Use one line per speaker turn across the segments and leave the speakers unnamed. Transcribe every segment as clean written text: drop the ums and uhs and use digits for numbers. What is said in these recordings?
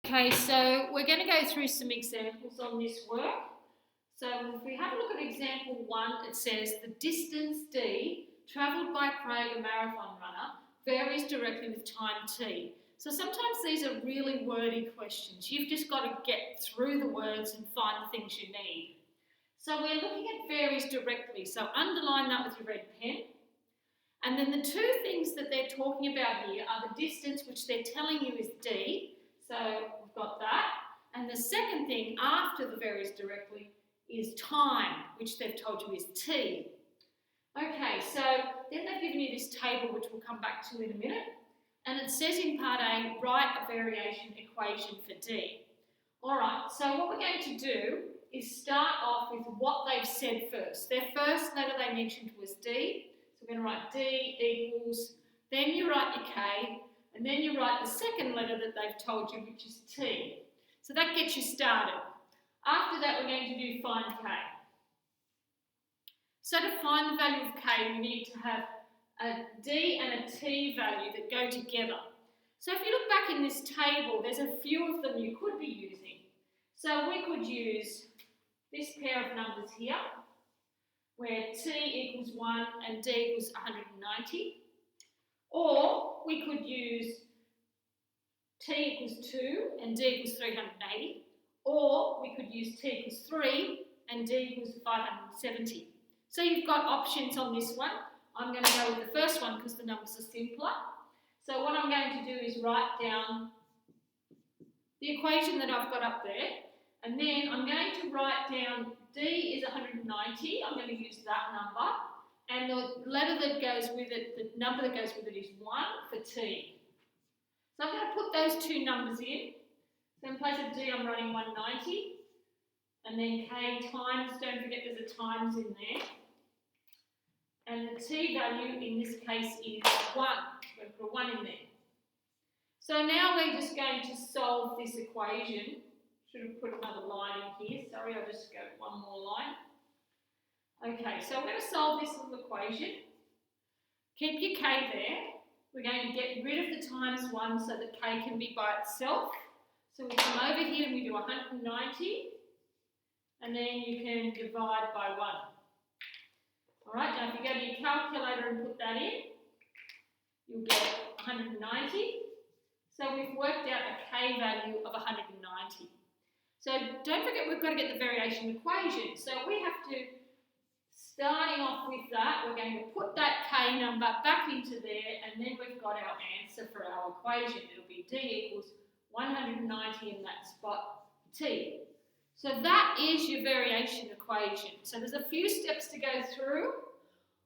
Okay, so we're going to go through some examples on this work. So if we have a look at example 1, it says the distance D travelled by Craig, a marathon runner, varies directly with time T. So sometimes these are really wordy questions. You've just got to get through the words and find the things you need. So we're looking at varies directly. So underline that with your red pen. And then the two things that they're talking about here are the distance, which they're telling you is D. So we've got that. And the second thing after the varies directly is time, which they've told you is T. Okay, so then they've given you this table, which we'll come back to in a minute. And it says in part A, write a variation equation for D. All right, so what we're going to do is start off with what they've said first. Their first letter they mentioned was D. So we're going to write D equals, then you write your K, and then you write the second letter that they've told you, which is T. So that gets you started. After that, we're going to do find K. So to find the value of K, we need to have a D and a T value that go together. So if you look back in this table, there's a few of them you could be using. So we could use this pair of numbers here, where T equals 1 and D equals 190. Or we could use T equals 2 and D equals 380. Or we could use T equals 3 and D equals 570. So you've got options on this one. I'm going to go with the first one because the numbers are simpler. So what I'm going to do is write down the equation that I've got up there. And then I'm going to write down D is 190. I'm going to use that number. And the letter that goes with it, the number that goes with it is 1 for T. So I'm going to put those two numbers in. So in place of D, I'm writing 190. And then K times, don't forget there's a times in there. And the T value in this case is 1. I'm going to put a 1 in there. So now we're just going to solve this equation. Should have put another line in here. Sorry, I'll just go one more line. Okay, so we're going to solve this little equation. Keep your K there. We're going to get rid of the times 1 so that K can be by itself. So we come over here and we do 190. And then you can divide by 1. All right, now if you go to your calculator and put that in, you'll get 190. So we've worked out a K value of 190. So don't forget we've got to get the variation equation. So we have to, starting off with that, we're going to put that K number back into there and then we've got our answer for our equation. It'll be D equals 190 in that spot, T. So that is your variation equation. So there's a few steps to go through.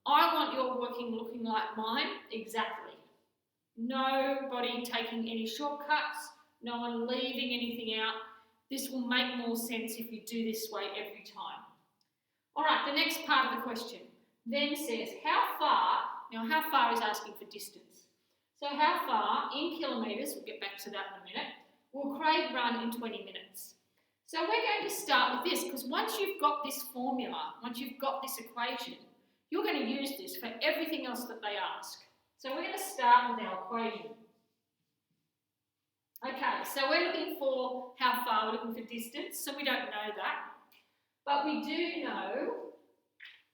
I want your working looking like mine, exactly. Nobody taking any shortcuts, no one leaving anything out. This will make more sense if you do this way every time. All right, the next part of the question then says how far, now how far is asking for distance. So how far, in kilometres, we'll get back to that in a minute, will Craig run in 20 minutes? So we're going to start with this because once you've got this formula, once you've got this equation, you're going to use this for everything else that they ask. So we're going to start with our equation. Okay, so we're looking for how far, we're looking for distance, so we don't know that. But we do know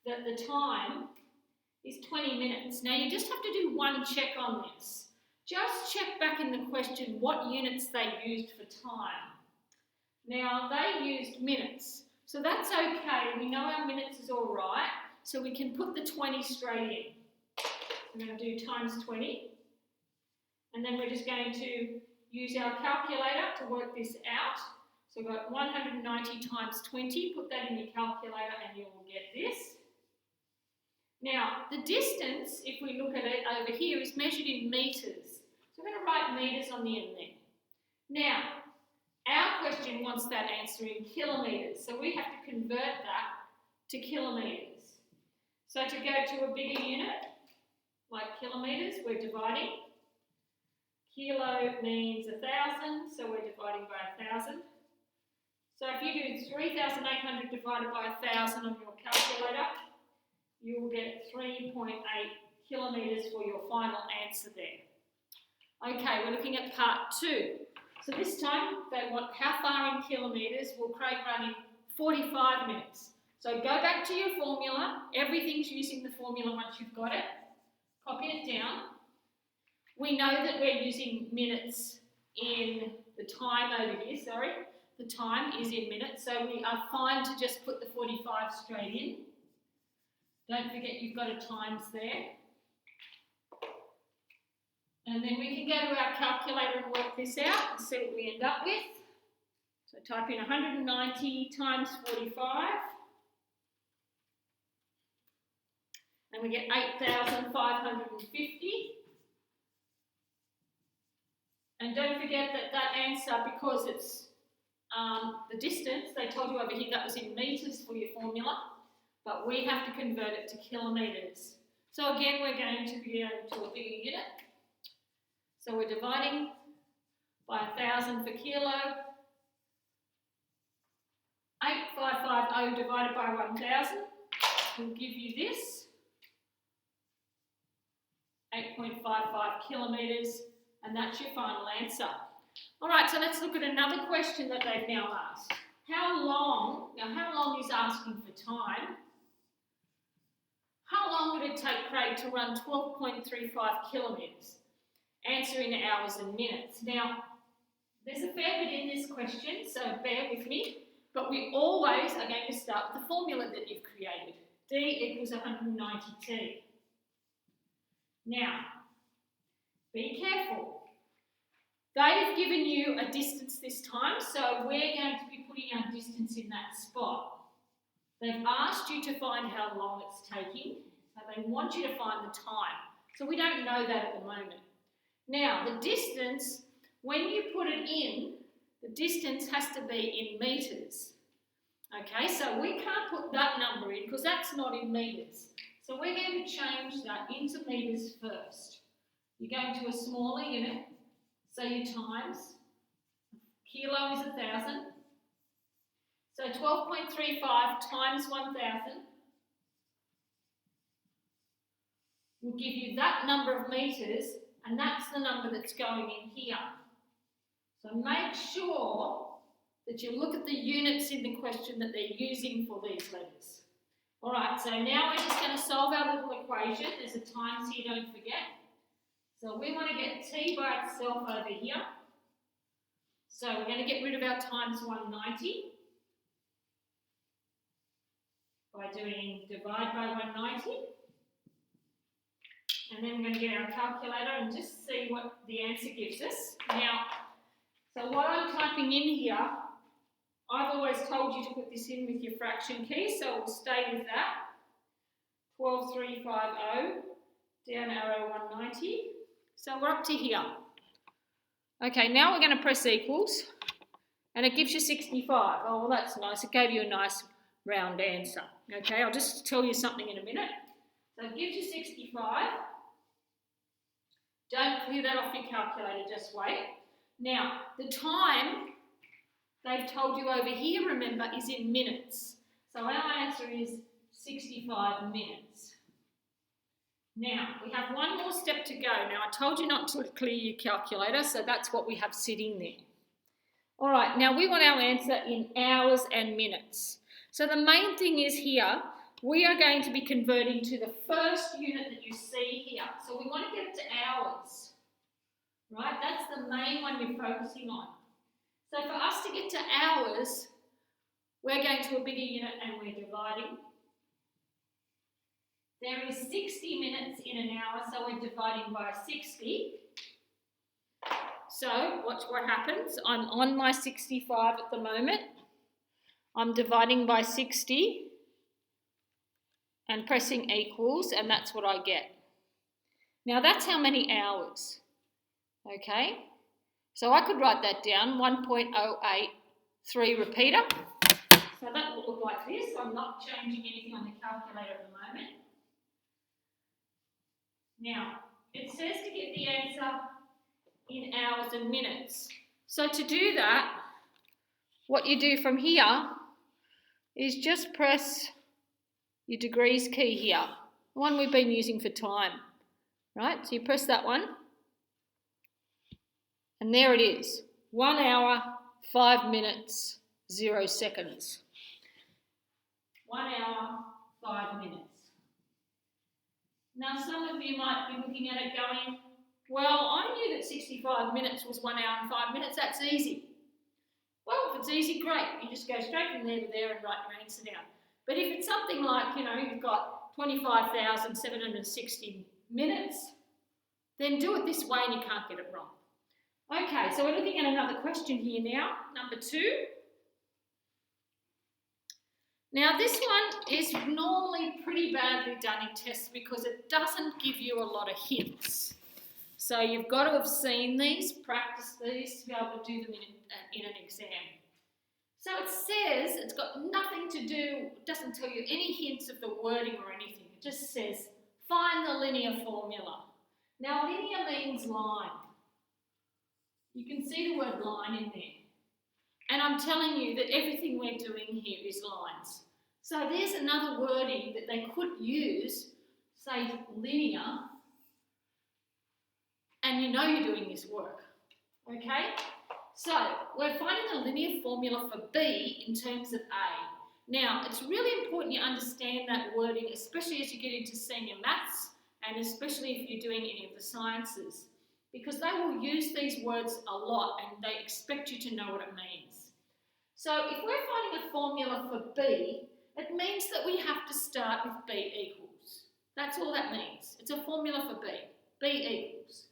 that the time is 20 minutes. Now you just have to do one check on this. Just check back in the question what units they used for time. Now they used minutes, so that's okay. We know our minutes is all right, so we can put the 20 straight in. We're going to do times 20, and then we're just going to use our calculator to work this out. So we've got 190 times 20, put that in your calculator and you will get this. Now, the distance, if we look at it over here, is measured in metres. So we're going to write metres on the end there. Now, our question wants that answer in kilometres, so we have to convert that to kilometres. So to go to a bigger unit, like kilometres, we're dividing. Kilo means 1,000, so we're dividing by 1,000. So if you do 3,800 divided by 1,000 on your calculator, you will get 3.8 kilometres for your final answer there. Okay, we're looking at part 2. So this time they want how far in kilometres will Craig run in 45 minutes. So go back to your formula. Everything's using the formula once you've got it. Copy it down. We know that we're using minutes in the time over here, sorry. The time is in minutes, so we are fine to just put the 45 straight in. Don't forget you've got a times there. And then we can go to our calculator and work this out and see what we end up with. So type in 190 times 45. And we get 8,550. And don't forget that answer, because it's the distance, they told you over here that was in metres for your formula, but we have to convert it to kilometres. So again, we're going to be going to a bigger unit. So we're dividing by 1,000 for kilo. 8,550 divided by 1,000 will give you this. 8.55 kilometres, and that's your final answer. All right, so let's look at another question that they've now asked. How long is asking for time. How long would it take Craig to run 12.35 kilometres? Answer in hours and minutes. Now, there's a fair bit in this question, so bear with me, but we always are going to start with the formula that you've created. D equals 190T. Now, be careful. They've given you a distance this time, so we're going to be putting our distance in that spot. They've asked you to find how long it's taking, so they want you to find the time. So we don't know that at the moment. Now, the distance, when you put it in, the distance has to be in metres. Okay, so we can't put that number in because that's not in metres. So we're going to change that into metres first. You're going to a smaller unit, so you times, kilo is 1,000. So 12.35 times 1,000 will give you that number of metres, and that's the number that's going in here. So make sure that you look at the units in the question that they're using for these letters. All right, so now we're just going to solve our little equation. There's a times here, don't forget. So we want to get t by itself over here. So we're going to get rid of our times 190 by doing divide by 190. And then we're going to get our calculator and just see what the answer gives us. Now, so what I'm typing in here, I've always told you to put this in with your fraction key, so we'll stay with that. 12,350, down arrow 190. So we're up to here. Okay, now we're going to press equals, and it gives you 65. Oh, well, that's nice. It gave you a nice round answer. Okay, I'll just tell you something in a minute. So it gives you 65. Don't clear that off your calculator, just wait. Now, the time they've told you over here, remember, is in minutes. So our answer is 65 minutes. Now, we have one more step to go. Now, I told you not to clear your calculator, so that's what we have sitting there. All right, now we want our answer in hours and minutes. So the main thing is here, we are going to be converting to the first unit that you see here. So we want to get it to hours, right? That's the main one you're focusing on. So for us to get to hours, we're going to a bigger unit and we're dividing. There is 60 minutes in an hour, so we're dividing by 60. So watch what happens. I'm on my 65 at the moment. I'm dividing by 60 and pressing equals, and that's what I get. Now that's how many hours, okay? So I could write that down, 1.083 repeater. So that will look like this. I'm not changing anything on the calculator at the moment. Now, it says to get the answer in hours and minutes. So to do that, what you do from here is just press your degrees key here, the one we've been using for time, right? So you press that one, and there it is. 1 hour, 5 minutes, 0 seconds. 1 hour, 5 minutes. Now some of you might be looking at it going, well, I knew that 65 minutes was 1 hour and 5 minutes, that's easy. Well, if it's easy, great. You just go straight from there to there and write your answer down. But if it's something like, you've got 25,760 minutes, then do it this way and you can't get it wrong. Okay, so we're looking at another question here now, number 2. Now this one is normally pretty badly done in tests because it doesn't give you a lot of hints. So you've got to have seen these, practice these to be able to do them in an exam. So it says, it's got nothing to do, it doesn't tell you any hints of the wording or anything. It just says, find the linear formula. Now linear means line. You can see the word line in there. And I'm telling you that everything we're doing here is lines. So there's another wording that they could use, say linear, and you know you're doing this work, okay? So we're finding the linear formula for B in terms of A. Now, it's really important you understand that wording, especially as you get into senior maths, and especially if you're doing any of the sciences, because they will use these words a lot and they expect you to know what it means. So if we're finding a formula for B, it means that we have to start with B equals. That's all that means. It's a formula for B. B equals.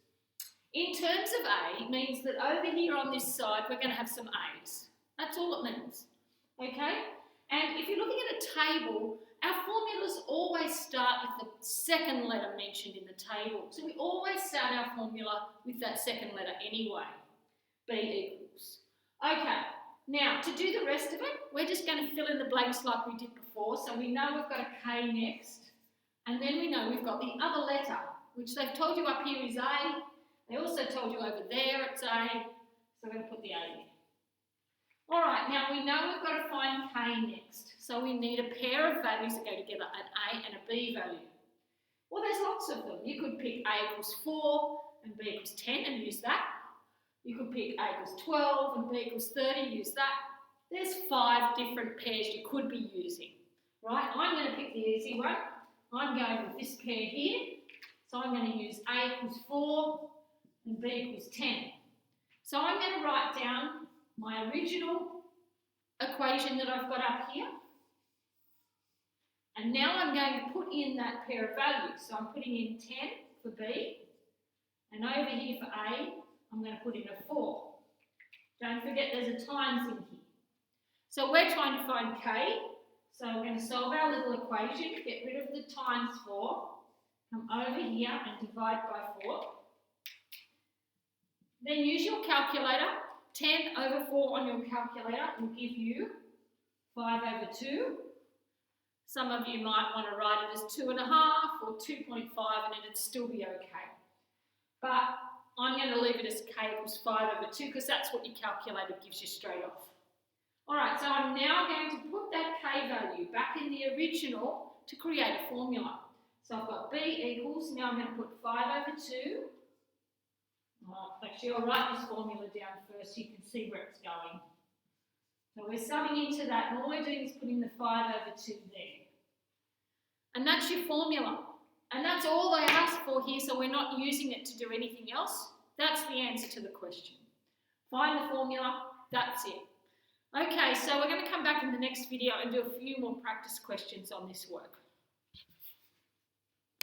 In terms of A, it means that over here on this side, we're going to have some A's. That's all it means. Okay? And if you're looking at a table, our formulas always start with the second letter mentioned in the table. So we always start our formula with that second letter anyway. B equals. Okay. Now, to do the rest of it, we're just going to fill in the blanks like we did before. So we know we've got a K next, and then we know we've got the other letter, which they've told you up here is A. They also told you over there it's A, so we're going to put the A there. All right, now we know we've got to find K next. So we need a pair of values that go together, an A and a B value. Well, there's lots of them. You could pick A equals 4 and B equals 10 and use that. You could pick A equals 12 and B equals 30, use that. There's 5 different pairs you could be using, right? I'm going to pick the easy one. I'm going with this pair here. So I'm going to use A equals 4 and B equals 10. So I'm going to write down my original equation that I've got up here. And now I'm going to put in that pair of values. So I'm putting in 10 for B. And over here for A, I'm going to put in a 4. Don't forget there's a times in here. So we're trying to find K. So we're going to solve our little equation, get rid of the times 4, come over here and divide by 4. Then use your calculator. 10 over 4 on your calculator will give you 5 over 2. Some of you might want to write it as 2.5 or 2.5 and it'd still be okay. But I'm going to leave it as K equals 5 over 2 because that's what your calculator gives you straight off. Alright, so I'm now going to put that K value back in the original to create a formula. So I've got B equals, now I'm going to put 5 over 2. Actually, I'll write this formula down first so you can see where it's going. So we're subbing into that, and all we're doing is putting the 5 over 2 there. And that's your formula. And that's all they ask for here, so we're not using it to do anything else. That's the answer to the question. Find the formula, that's it. Okay, so we're going to come back in the next video and do a few more practice questions on this work.